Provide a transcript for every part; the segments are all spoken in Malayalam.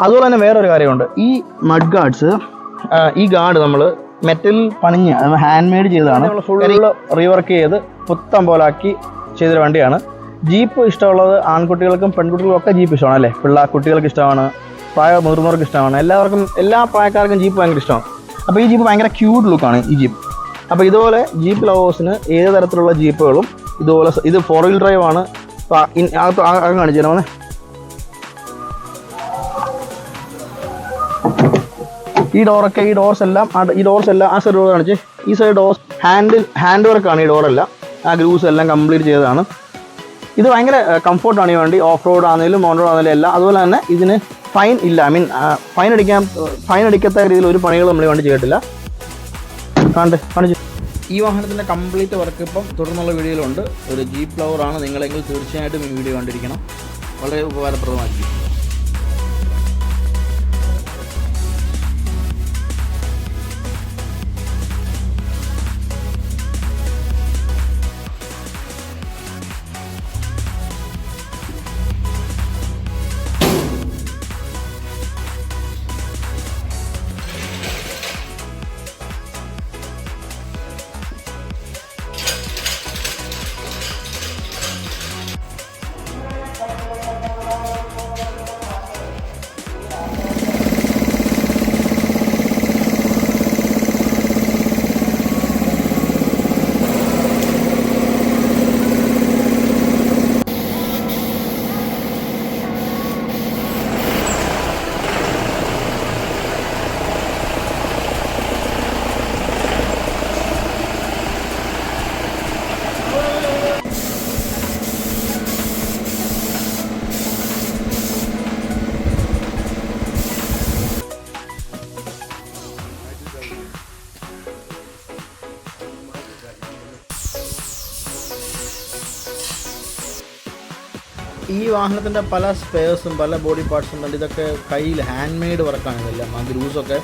അതുപോലെ തന്നെ വേറൊരു കാര്യമുണ്ട്. ഈ മഡ് ഗാർഡ്സ്, ഈ ഗാർഡ് നമ്മൾ മെറ്റലിൽ പണിഞ്ഞ് ഹാൻഡ് മെയ്ഡ് ചെയ്തതാണ്. നമ്മൾ ഫുള്ള് റീവർക്ക് ചെയ്ത് പുത്തം പോലാക്കി ചെയ്തൊരു വണ്ടിയാണ്. ജീപ്പ് ഇഷ്ടമുള്ളത് ആൺകുട്ടികൾക്കും പെൺകുട്ടികൾക്കും ഒക്കെ ജീപ്പ് ഇഷ്ടമാണ് അല്ലേ? കുട്ടികൾക്ക് ഇഷ്ടമാണ്, മുതിർന്നവർക്ക് ഇഷ്ടമാണ്, എല്ലാ പ്രായക്കാർക്കും ജീപ്പ് ഭയങ്കര ഇഷ്ടമാണ്. അപ്പോൾ ഈ ജീപ്പ് ഭയങ്കര ക്യൂട്ട് ലുക്കാണ് ഈ ജീപ്പ്. അപ്പോൾ ഇതുപോലെ ജീപ്പ് ലവേഴ്സിന് ഏത് തരത്തിലുള്ള ജീപ്പുകളും ഇതുപോലെ, ഇത് 4 വീൽ ഡ്രൈവ് ആണ്. കാണിച്ചു തരാമേ. ഈ ഡോർസ് എല്ലാം ആ സൈഡ് ഡോർ കാണിച്ച്, ഈ സൈഡ് ഡോർസ് ഹാൻഡ് വർക്കാണ്. ഈ ഡോറെല്ലാം ആ ഗ്രൂസ് എല്ലാം കംപ്ലീറ്റ് ചെയ്തതാണ്. ഇത് ഭയങ്കര കംഫർട്ടാണ് ഈ വണ്ടി. ഓഫ് റോഡ് ആണെങ്കിലും ഓൺ റോഡ് ആണെങ്കിലും എല്ലാം. അതുപോലെ തന്നെ ഇതിന് ഫൈൻ ഇല്ല. ഫൈൻ അടിക്കാത്ത രീതിയിൽ ഒരു പണികളും നമ്മൾ ഈ വണ്ടി ചെയ്തിട്ടില്ല. കാണിച്ചു. ഈ വാഹനത്തിൻ്റെ കംപ്ലീറ്റ് വർക്ക് ഇപ്പം തുടർന്നുള്ള വീഡിയോയിലുണ്ട്. ഒരു ജീപ്പ് ലവറാണ് നിങ്ങളെങ്കിൽ തീർച്ചയായിട്ടും ഈ വീഡിയോ കണ്ടിരിക്കണം. വളരെ ഉപകാരപ്രദമായിരിക്കും. ഈ വാഹനത്തിൻ്റെ പല സ്പെയർസും പല ബോഡി പാർട്സും ഉണ്ട്. ഇതൊക്കെ കയ്യിൽ ഹാൻഡ് മെയ്ഡ് വർക്കാണ്. ഇതെല്ലാം ആ ഗ്രൂസൊക്കെ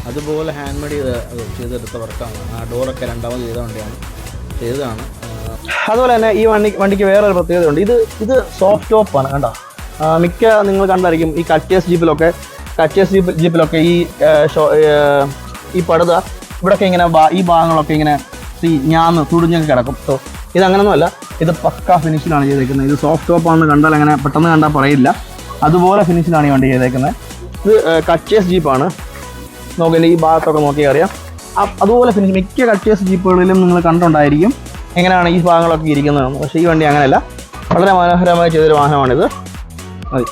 അതുപോലെ ഹാൻഡ് മെയ്ഡ് ചെയ്തെടുത്ത വർക്കാണ്. ആ ഡോറൊക്കെ രണ്ടാമത് ചെയ്തതാണ്. അതുപോലെ തന്നെ ഈ വണ്ടിക്ക് വേറൊരു പ്രത്യേകതയുണ്ട്. ഇത് സോഫ്റ്റ് ടോപ്പാണ്. കണ്ടോ, മിക്ക നിങ്ങൾ കണ്ടായിരിക്കും ഈ കച്ചേഴ്സ് ജീപ്പിലൊക്കെ ഈ പടുത ഇവിടെയൊക്കെ ഇങ്ങനെ ഈ ഭാഗങ്ങളൊക്കെ ഇങ്ങനെ തുടിഞ്ഞൊക്കെ കിടക്കും. സോ ഇതങ്ങനൊന്നുമല്ല. ഇത് പക്ക ഫിനിഷിലാണ് ചെയ്തേക്കുന്നത്. ഇത് സോഫ്റ്റ് ടോപ്പാണെന്ന് കണ്ടാൽ അങ്ങനെ പെട്ടെന്ന് കണ്ടാൽ പറയില്ല. അതുപോലെ ഫിനിഷിലാണ് ഈ വണ്ടി ചെയ്തേക്കുന്നത്. ഇത് കച്ചേഴ്സ് ജീപ്പാണ്. നോക്കിയാൽ ഈ ഭാഗത്തൊക്കെ നോക്കിയാൽ അറിയാം. അതുപോലെ ഫിനിഷ് മിക്ക കച്ചേഴ്സ് ജീപ്പുകളിലും നിങ്ങൾ കണ്ടുണ്ടായിരിക്കും എങ്ങനെയാണ് ഈ ഭാഗങ്ങളൊക്കെ ഇരിക്കുന്നതെന്ന്. പക്ഷേ ഈ വണ്ടി അങ്ങനെയല്ല. വളരെ മനോഹരമായി ചെയ്തൊരു വാഹനമാണിത്. മതി.